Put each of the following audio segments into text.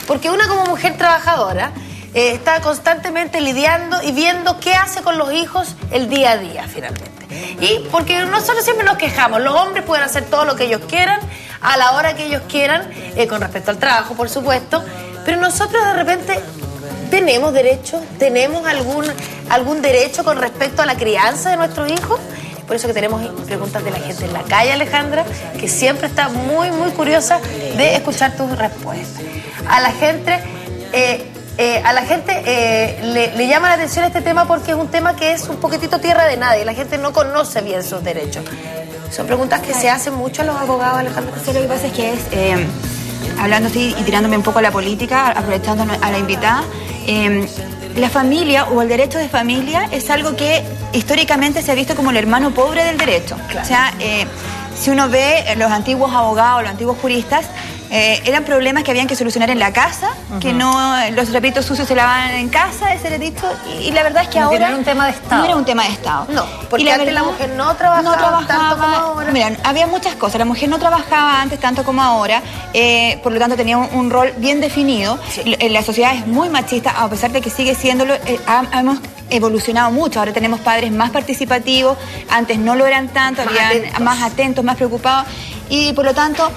Porque una como mujer trabajadora está constantemente lidiando y viendo qué hace con los hijos el día a día, finalmente. Y porque nosotros siempre nos quejamos, los hombres pueden hacer todo lo que ellos quieran, a la hora que ellos quieran, con respecto al trabajo, por supuesto, pero nosotros de repente tenemos derechos, tenemos algún derecho con respecto a la crianza de nuestros hijos. Por eso que tenemos preguntas de la gente en la calle, Alejandra, que siempre está muy, muy curiosa de escuchar tus respuestas. A la gente le llama la atención este tema porque es un tema que es un poquitito tierra de nadie. La gente no conoce bien sus derechos. Son preguntas que se hacen mucho a los abogados, Alejandra. Sí, lo que pasa es que hablando así y tirándome un poco a la política, aprovechando a la invitada, la familia o el derecho de familia es algo que históricamente se ha visto como el hermano pobre del derecho. Claro. O sea, si uno ve los antiguos abogados, los antiguos juristas, eran problemas que habían que solucionar en la casa, que no los trapitos sucios se lavaban en casa, ese era dicho, y la verdad es que ahora... No era un tema de Estado. No era un tema de Estado. No, porque antes la mujer no trabajaba tanto como ahora. Mira, había muchas cosas, la mujer no trabajaba antes tanto como ahora, por lo tanto tenía un rol bien definido. Sí. La sociedad es muy machista, a pesar de que sigue siéndolo, hemos evolucionado mucho, ahora tenemos padres más participativos, antes no lo eran tanto, más atentos, más preocupados, y por lo tanto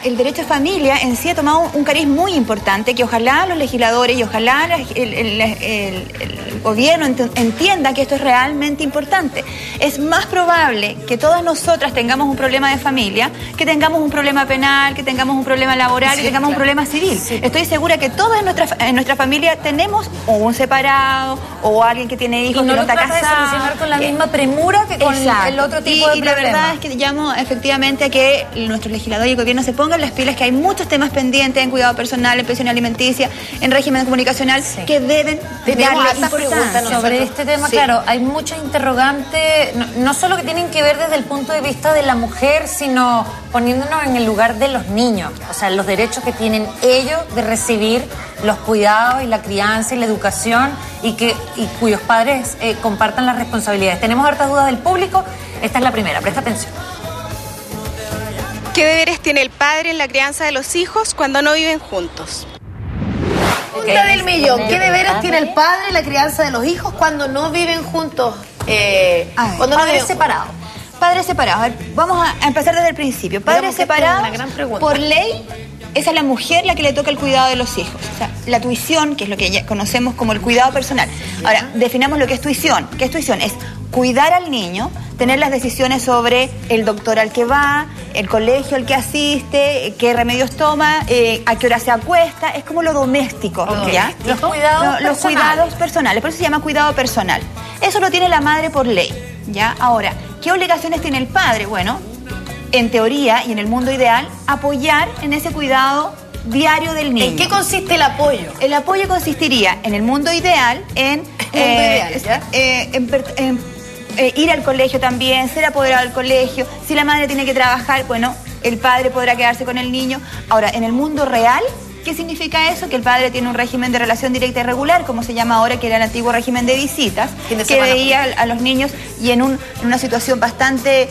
el derecho de familia en sí ha tomado un cariz muy importante que ojalá los legisladores y ojalá el gobierno entienda que esto es realmente importante. Es más probable que todas nosotras tengamos un problema de familia, que tengamos un problema penal, que tengamos un problema laboral, que tengamos un problema civil. Sí. Estoy segura que todos en nuestra familia tenemos o un separado o alguien que tiene hijos, y no que no está casado. De solucionar con la misma premura que con el otro tipo de problema. Y la verdad es que llamo efectivamente a que nuestros legisladores y el gobierno se pongan las pilas, que hay muchos temas pendientes en cuidado personal, en pensión alimenticia, en régimen comunicacional, que deben darle importancia. Sobre este tema, claro, hay muchos interrogantes, no solo que tienen que ver desde el punto de vista de la mujer, sino poniéndonos en el lugar de los niños, o sea, los derechos que tienen ellos de recibir los cuidados y la crianza y la educación y cuyos padres compartan las responsabilidades. Tenemos hartas dudas del público, esta es la primera, presta atención. ¿Qué deberes tiene el padre en la crianza de los hijos cuando no viven juntos? Pregunta del millón. ¿Qué deberes tiene el padre en la crianza de los hijos cuando no viven juntos? Cuando no viven separados. Padres separados. A ver, vamos a empezar desde el principio. Padres separados, por ley, esa es la mujer la que le toca el cuidado de los hijos. O sea, la tuición, que es lo que ya conocemos como el cuidado personal. Ahora, definamos lo que es tuición. ¿Qué es tuición? Es cuidar al niño, tener las decisiones sobre el doctor al que va, el colegio al que asiste, qué remedios toma, a qué hora se acuesta. Es como lo doméstico, ¿ya? Los cuidados personales. Por eso se llama cuidado personal. Eso lo tiene la madre por ley, ¿ya? Ahora, ¿qué obligaciones tiene el padre? Bueno, en teoría y en el mundo ideal, apoyar en ese cuidado diario del niño. ¿En qué consiste el apoyo? El apoyo consistiría, en el mundo ideal, en ir al colegio también, ser apoderado del colegio. Si la madre tiene que trabajar, bueno, el padre podrá quedarse con el niño. Ahora, en el mundo real, ¿qué significa eso? Que el padre tiene un régimen de relación directa y regular, como se llama ahora, que era el antiguo régimen de visitas, que veía a los niños y en una situación bastante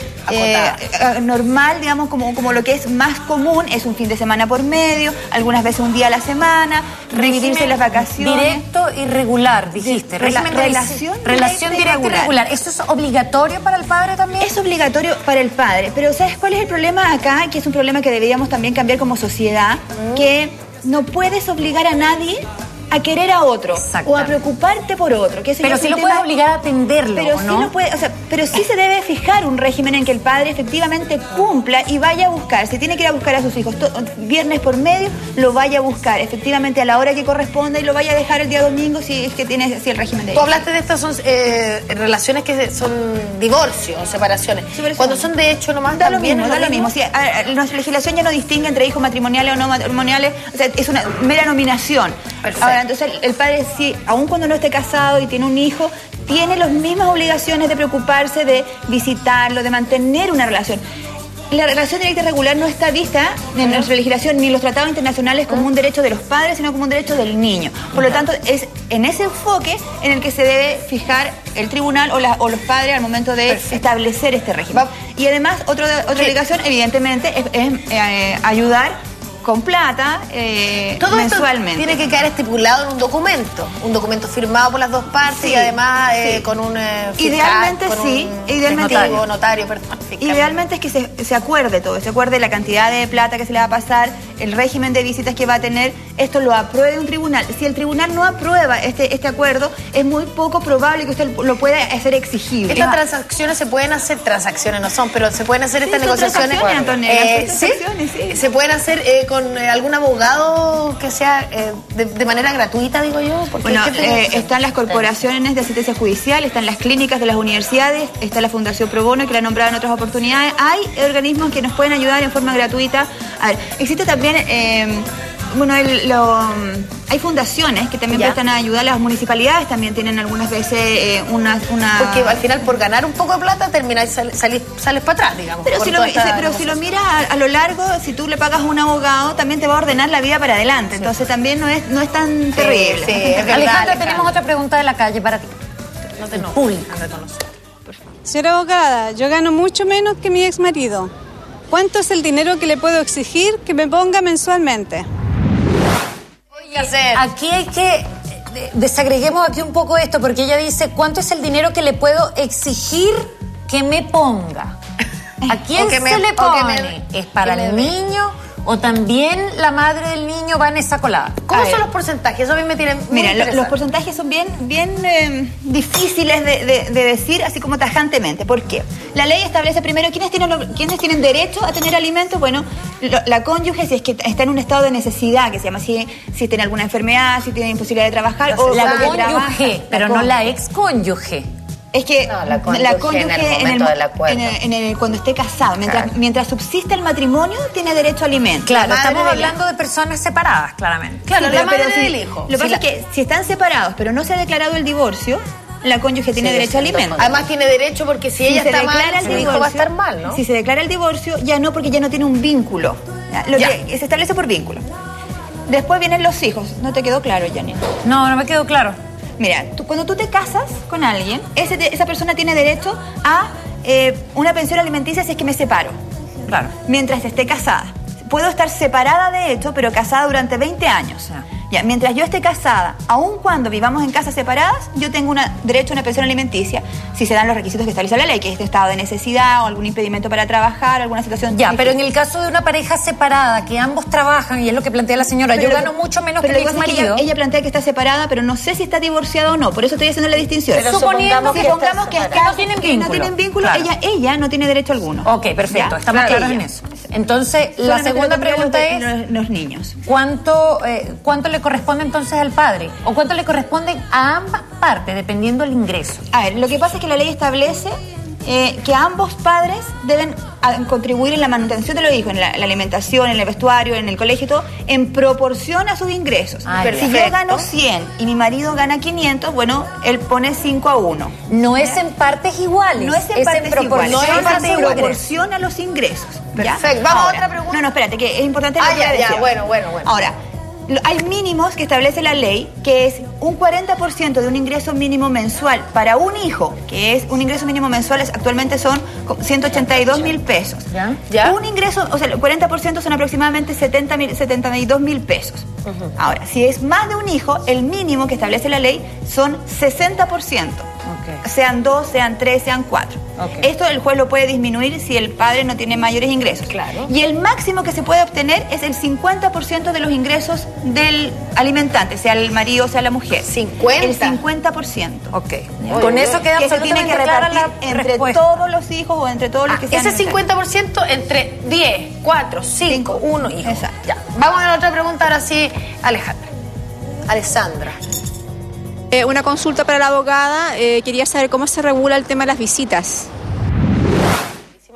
normal, digamos, como lo que es más común, es un fin de semana por medio, algunas veces un día a la semana, dividirse las vacaciones. Directo y regular, dijiste. Relación directa y regular. ¿Eso es obligatorio para el padre también? Es obligatorio para el padre, pero ¿sabes cuál es el problema acá? Que es un problema que deberíamos también cambiar como sociedad, que no puedes obligar a nadie a querer a otro o a preocuparte por otro. Que pero sí lo puedes obligar a atenderlo, pero ¿no? Sí lo puede, pero sí se debe fijar un régimen en que el padre efectivamente cumpla y vaya a buscar. Si tiene que ir a buscar a sus hijos viernes por medio, lo vaya a buscar efectivamente a la hora que corresponda y lo vaya a dejar el día domingo si es que tiene el régimen de ellos. Tú hablaste de estas son relaciones que son divorcios o separaciones. Cuando son de hecho nomás da lo mismo. Sí, nuestra legislación ya no distingue entre hijos matrimoniales o no matrimoniales, o sea, es una mera nominación. Perfecto. Ahora, entonces el padre, sí, aun cuando no esté casado y tiene un hijo, tiene las mismas obligaciones de preocuparse, de visitarlo, de mantener una relación. La relación directa y regular no está vista en nuestra legislación ni en los tratados internacionales como un derecho de los padres, sino como un derecho del niño. Por lo tanto, es en ese enfoque en el que se debe fijar el tribunal o los padres al momento de establecer este régimen. Y además, otra obligación, evidentemente, es ayudar con plata todo mensualmente. Esto tiene que quedar estipulado en un documento firmado por las dos partes, sí, y además con un fiscal, idealmente con sí, un idealmente notario, perdón, fiscal. Idealmente es que se acuerde todo, se acuerde la cantidad de plata que se le va a pasar, el régimen de visitas que va a tener, esto lo apruebe un tribunal. Si el tribunal no aprueba este acuerdo, es muy poco probable que usted lo pueda hacer exigible. Estas transacciones se pueden hacer, transacciones no son, pero se pueden hacer estas negociaciones. Sí. Se pueden hacer con algún abogado que sea de manera gratuita, digo yo. Bueno, están las corporaciones de asistencia judicial, están las clínicas de las universidades, está la Fundación Pro Bono, que la han nombrado en otras oportunidades. Hay organismos que nos pueden ayudar en forma gratuita. A ver, existe también, hay fundaciones que también prestan ayuda. Las municipalidades también tienen algunas veces una... Porque al final, por ganar un poco de plata, terminas sales para atrás, digamos. Pero si lo miras a lo largo, si tú le pagas a un abogado, también te va a ordenar la vida para adelante. Sí. Entonces también no es tan terrible. Sí, es verdad, Alejandra, tenemos otra pregunta de la calle para ti. No te enojes. Pública. Señora abogada, yo gano mucho menos que mi exmarido. ¿Cuánto es el dinero que le puedo exigir que me ponga mensualmente? Aquí hay que desagreguemos aquí un poco esto, porque ella dice, ¿cuánto es el dinero que le puedo exigir que me ponga? ¿A quién se le pone? ¿Es para el niño o también la madre del niño va en esa colada? ¿Cómo son los porcentajes? Eso a mí me tiene muy interesante. Los porcentajes son bien difíciles de decir así como tajantemente. ¿Por qué? La ley establece primero quiénes tienen derecho a tener alimentos. Bueno, la cónyuge, si es que está en un estado de necesidad, que se llama si tiene alguna enfermedad, si tiene imposibilidad de trabajar. O la cónyuge, pero no la excónyuge. Es que no, la cónyuge en el momento del acuerdo. Cuando esté casado, mientras subsiste el matrimonio, tiene derecho a alimentos. Claro, estamos hablando de personas separadas, claramente. Claro, sí, la madre del hijo. Lo que pasa es que si están separados, pero no se ha declarado el divorcio, la cónyuge tiene derecho a alimentos. Además tiene derecho porque si ella está mal, su hijo va a estar mal, ¿no? Si se declara el divorcio, ya no, porque ya no tiene un vínculo. Que se establece por vínculo. Después vienen los hijos. ¿No te quedó claro, Janine? No me quedó claro. Mira, cuando tú te casas con alguien, esa persona tiene derecho a una pensión alimenticia si es que me separo. Claro. Mientras esté casada. Puedo estar separada de hecho, pero casada durante 20 años. Ya, mientras yo esté casada, aun cuando vivamos en casas separadas, yo tengo derecho a una pensión alimenticia si se dan los requisitos que establece la ley, que es de estado de necesidad o algún impedimento para trabajar, alguna situación... Ya, pero en el caso de una pareja separada, que ambos trabajan, y es lo que plantea la señora, yo gano mucho menos que mi exmarido... Ella plantea que está separada, pero no sé si está divorciada o no, por eso estoy haciendo la distinción. Pero supongamos que no tienen vínculo, claro. ella no tiene derecho alguno. Ok, perfecto, estamos claros en eso. Entonces, la segunda pregunta es... Los niños. ¿Cuánto le corresponde entonces al padre? ¿O cuánto le corresponde a ambas partes, dependiendo del ingreso? A ver, lo que pasa es que la ley establece que ambos padres deben contribuir en la manutención de los hijos, en la alimentación, en el vestuario, en el colegio y todo, en proporción a sus ingresos. Si yo gano 100 y mi marido gana 500, bueno, él pone 5-1. No es en partes iguales. No es en partes iguales. No es en proporción a los ingresos. Perfecto. Vamos a otra pregunta. No, espérate, que es importante. Bueno. Ahora, hay mínimos que establece la ley, que es un 40% de un ingreso mínimo mensual para un hijo, que es un ingreso mínimo mensual, actualmente son 182.000 pesos. ¿Ya? Un ingreso, o sea, el 40% son aproximadamente 72.000 pesos. Ahora, si es más de un hijo, el mínimo que establece la ley son 60%. Sean 2, sean 3, sean 4. Esto el juez lo puede disminuir si el padre no tiene mayores ingresos. Claro. Y el máximo que se puede obtener es el 50% de los ingresos del alimentante, sea el marido o sea la mujer. 50. El 50%. Con eso queda que se tiene que repartir entre todos los hijos o entre todos los que sean. Ese 50% entre 10, 4, 5, 1 hijos. Exacto. Ya. Vamos a la otra pregunta ahora sí, Alessandra. Una consulta para la abogada. Quería saber cómo se regula el tema de las visitas.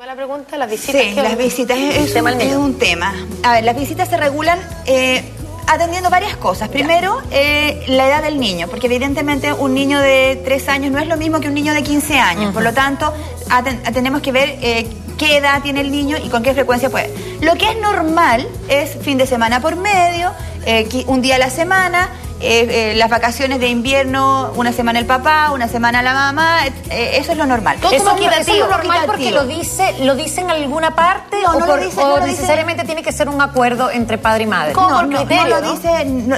La pregunta, las visitas. Sí, las visitas es un tema. A ver, las visitas se regulan atendiendo varias cosas. Primero, la edad del niño, porque evidentemente un niño de 3 años no es lo mismo que un niño de 15 años. Por lo tanto, tenemos que ver qué edad tiene el niño y con qué frecuencia puede. Lo que es normal es fin de semana por medio, un día a la semana, las vacaciones de invierno, una semana el papá, una semana la mamá, eso es lo normal. Eso es lo normal porque lo dice en alguna parte o necesariamente tiene que ser un acuerdo entre padre y madre. No lo dice,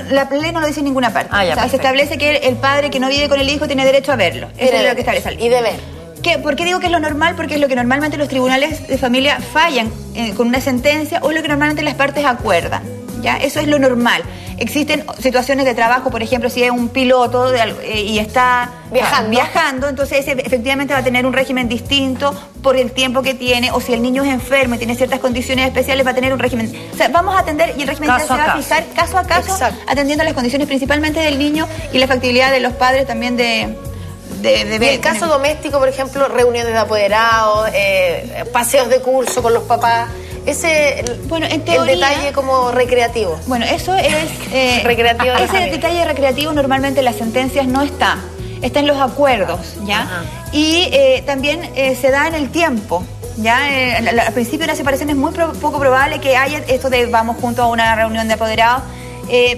la ley no lo dice en ninguna parte. Se establece que el padre que no vive con el hijo tiene derecho a verlo. Eso es lo que establece. Y de ver. ¿Por qué digo que es lo normal? Porque es lo que normalmente los tribunales de familia fallan con una sentencia o lo que normalmente las partes acuerdan. ¿Ya? Eso es lo normal. Existen situaciones de trabajo, por ejemplo, si es un piloto y está viajando, entonces efectivamente va a tener un régimen distinto por el tiempo que tiene, o si el niño es enfermo y tiene ciertas condiciones especiales, va a tener un régimen. O sea, vamos a atender y el régimen se va a fijar caso a caso, atendiendo las condiciones principalmente del niño y la factibilidad de los padres también de ver. Y el caso doméstico, por ejemplo, reuniones de apoderados, paseos de curso con los papás. En teoría, el detalle como recreativo. Bueno, eso es recreativo. Ese detalle recreativo normalmente en las sentencias no está en los acuerdos, ¿ya? Ajá. Y también se da en el tiempo, ¿ya? Al principio de la separación es muy poco probable que haya esto de vamos juntos a una reunión de apoderados.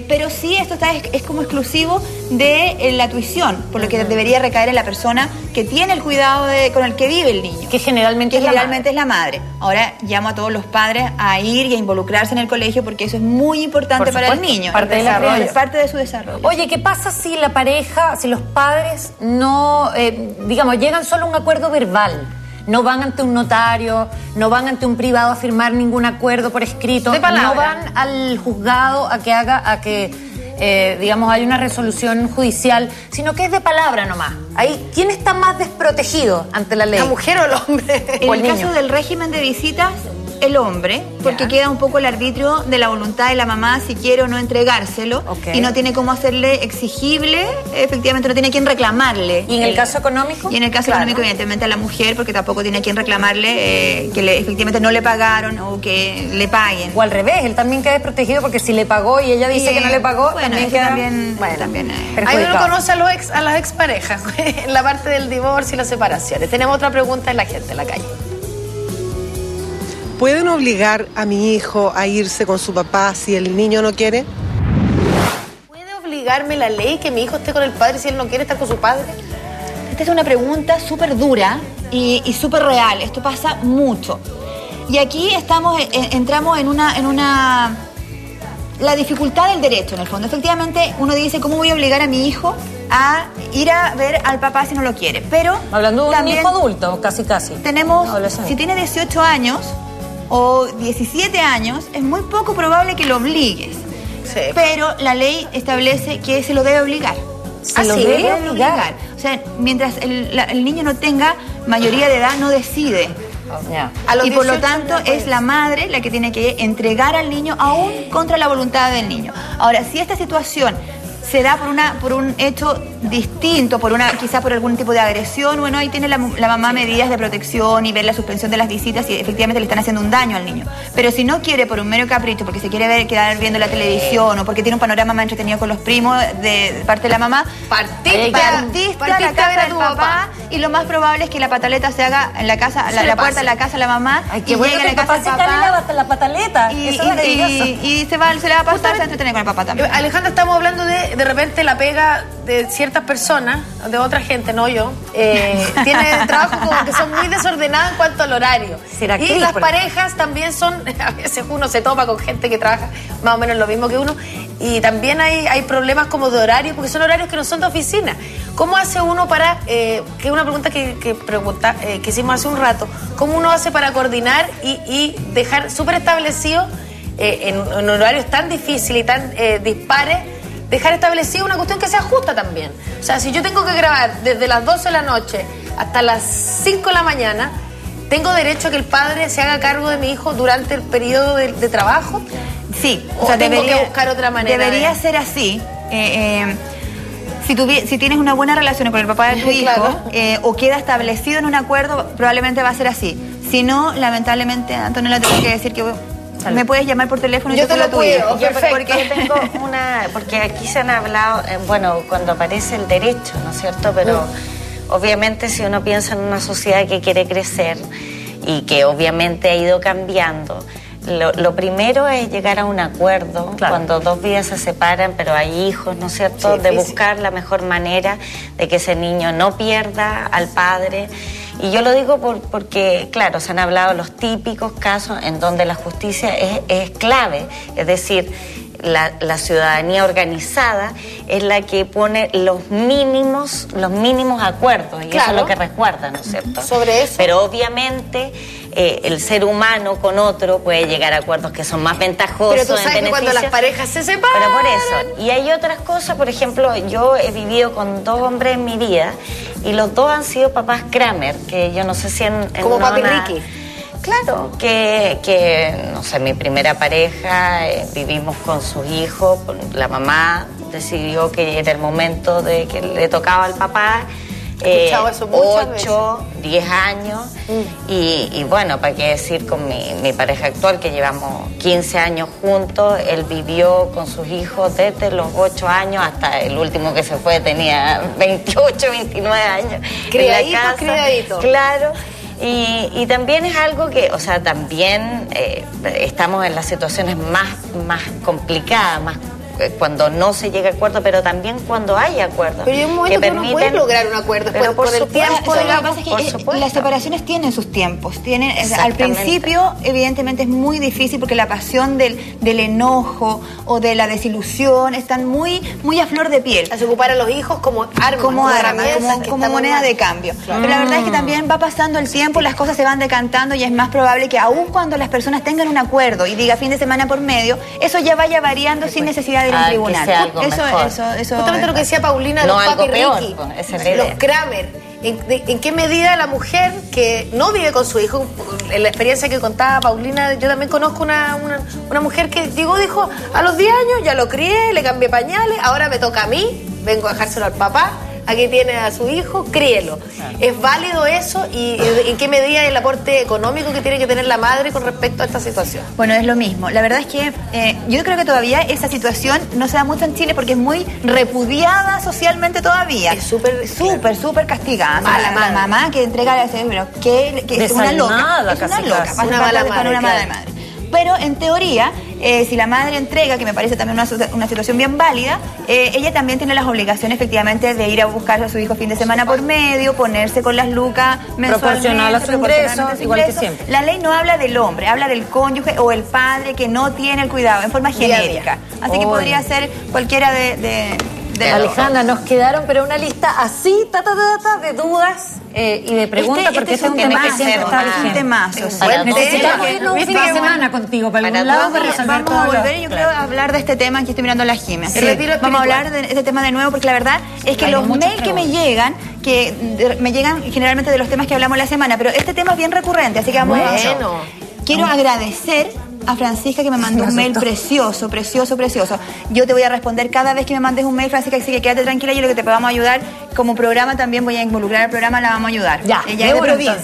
Pero sí, esto es como exclusivo de la tuición, por lo que debería recaer en la persona que tiene el cuidado con el que vive el niño. Que generalmente es la madre. Ahora llamo a todos los padres a ir y a involucrarse en el colegio porque eso es muy importante para el niño. Parte de su desarrollo. Oye, ¿qué pasa si la pareja, si los padres no, llegan solo a un acuerdo verbal? No van ante un notario, no van ante un privado a firmar ningún acuerdo por escrito, no van al juzgado a que hay una resolución judicial, sino que es de palabra nomás. Ahí, ¿quién está más desprotegido ante la ley? ¿La mujer o el hombre? En el caso del régimen de visitas, el hombre, porque queda un poco el arbitrio de la voluntad de la mamá si quiere o no entregárselo, y no tiene cómo hacerle exigible, efectivamente no tiene quien reclamarle. ¿Y en el caso económico? Y en el caso económico, evidentemente, a la mujer, porque tampoco tiene quien reclamarle efectivamente no le pagaron o que le paguen. O al revés, él también queda desprotegido porque si le pagó y ella dice que no le pagó, también queda también ahí uno conoce a las exparejas en la parte del divorcio y las separaciones. Tenemos otra pregunta en la gente en la calle. ¿Pueden obligar a mi hijo a irse con su papá si el niño no quiere? ¿Puede obligarme la ley que mi hijo esté con el padre si él no quiere estar con su padre? Esta es una pregunta súper dura y súper real. Esto pasa mucho. Y aquí entramos en una la dificultad del derecho, en el fondo. Efectivamente, uno dice, ¿cómo voy a obligar a mi hijo a ir a ver al papá si no lo quiere? Pero hablando de un hijo adulto, casi. Si tiene 18 años o 17 años, es muy poco probable que lo obligues. Sí. Pero la ley establece que se lo debe obligar. ¿Se lo debe obligar? O sea, mientras el niño no tenga mayoría de edad, no decide. Y por lo tanto es la madre la que tiene que entregar al niño aún contra la voluntad del niño. Ahora, si esta situación se da por un hecho distinto, quizá por algún tipo de agresión, bueno, ahí tiene la mamá medidas de protección y ver la suspensión de las visitas si efectivamente le están haciendo un daño al niño. Pero si no quiere por un mero capricho, porque se quiere quedar viendo la televisión o porque tiene un panorama más entretenido con los primos de parte de la mamá, partiste a la casa del papá, y lo más probable es que la pataleta se haga en la casa, la puerta de la casa de la mamá, y llegue a la casa del papá la pataleta. Y se le va a pasar, se va a entretener con el papá también. Alejandra, estamos hablando de repente la pega de ciertas personas, de otra gente, no yo, tiene trabajo como que son muy desordenadas en cuanto al horario. Y las parejas también son, a veces uno se topa con gente que trabaja más o menos lo mismo que uno, y también hay problemas como de horario, porque son horarios que no son de oficina. ¿Cómo hace uno para, que es una pregunta que hicimos hace un rato, cómo uno hace para coordinar y dejar súper establecido en horarios tan difíciles y tan dispares, dejar establecida una cuestión que sea justa también? O sea, si yo tengo que grabar desde las 12 de la noche hasta las 5 de la mañana, ¿tengo derecho a que el padre se haga cargo de mi hijo durante el periodo de trabajo? Sí. ¿O sea, tengo que buscar otra manera? Debería ser así. Si tienes una buena relación con el papá de tu hijo, o queda establecido en un acuerdo, probablemente va a ser así. Si no, lamentablemente, Antonella, te tengo que decir que me puedes llamar por teléfono y yo te lo cuido. Porque aquí se han hablado, cuando aparece el derecho, ¿no es cierto? Pero obviamente si uno piensa en una sociedad que quiere crecer y que obviamente ha ido cambiando, Lo primero es llegar a un acuerdo cuando dos vidas se separan, pero hay hijos, ¿no es cierto?, de buscar la mejor manera de que ese niño no pierda al padre. Y yo lo digo porque, claro, se han hablado los típicos casos en donde la justicia es clave, es decir, la ciudadanía organizada es la que pone los mínimos acuerdos, y eso es lo que resguarda, ¿no es cierto? Sobre eso. Pero obviamente el ser humano con otro puede llegar a acuerdos que son más ventajosos. Pero tú sabes que cuando las parejas se separan... Pero por eso. Y hay otras cosas, por ejemplo, yo he vivido con 2 hombres en mi vida y los 2 han sido papás Kramer, que yo no sé si como papi Ricky. Claro, que no sé, mi primera pareja, vivimos con sus hijos, la mamá decidió que era el momento de que le tocaba al papá, 8, 10 años, y bueno, para qué decir con mi pareja actual, que llevamos 15 años juntos, él vivió con sus hijos desde los 8 años hasta el último que se fue, tenía 28, 29 años. Criadito. Claro. Y también es algo que, o sea, también estamos en las situaciones más complicadas, más cuando no se llega a acuerdo, pero también cuando hay acuerdos. Pero hay un momento que uno puede lograr un acuerdo, pero por el tiempo, digamos. Lo que pasa es que las separaciones tienen sus tiempos. Al principio, evidentemente, es muy difícil porque la pasión del enojo o de la desilusión están muy a flor de piel. Se ocupar a los hijos como armas, como moneda de cambio. Claro. Pero la verdad es que también va pasando el tiempo, las cosas se van decantando y es más probable que aun cuando las personas tengan un acuerdo y diga fin de semana por medio, eso ya vaya variando sin necesidad de ir a un tribunal. Eso justamente lo que decía Paulina de los papi Ricky, los Kramer. ¿En qué medida la mujer que no vive con su hijo, en la experiencia que contaba Paulina, yo también conozco una mujer que dijo, a los 10 años ya lo crié, le cambié pañales, ahora me toca a mí, vengo a dejárselo al papá, aquí tiene a su hijo, críelo. ¿Es válido eso? ¿Y en qué medida el aporte económico que tiene que tener la madre con respecto a esta situación? Bueno, es lo mismo. La verdad es que yo creo que todavía esa situación no se da mucho en Chile porque es muy repudiada socialmente todavía. Es súper castigada. La mamá que entrega que es una loca. Es una loca. Una mala madre. Pero en teoría, si la madre entrega, que me parece también una situación bien válida, ella también tiene las obligaciones efectivamente de ir a buscar a su hijo fin de semana por medio, ponerse con las lucas mensualmente, proporcional a su ingreso, igual que siempre. La ley no habla del hombre, habla del cónyuge o el padre que no tiene el cuidado, en forma genérica. Así que podría ser cualquiera de Alejandra, nos quedaron pero una lista así, de dudas y de preguntas, porque este es un tema que siempre está vigente. Necesitamos irnos un fin de semana contigo para algún lado para resolver todo. Vamos a volver, yo creo, a hablar de este tema. Aquí estoy mirando a la Jimmy. Vamos a hablar de este tema de nuevo, porque la verdad es que los mails que me llegan generalmente de los temas que hablamos la semana, pero este tema es bien recurrente, así que vamos a... Quiero agradecer a Francisca, que me mandó un mail precioso. Yo te voy a responder cada vez que me mandes un mail, Francisca, así que quédate tranquila. Yo lo que te podamos ayudar como programa también voy a involucrar al programa, la vamos a ayudar. Ella es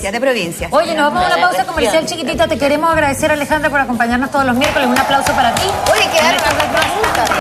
de provincia. Oye, nos vamos a una pausa comercial chiquitita. Te queremos agradecer, Alejandra, por acompañarnos todos los miércoles. Un aplauso para ti. Oye, qué hartas preguntas.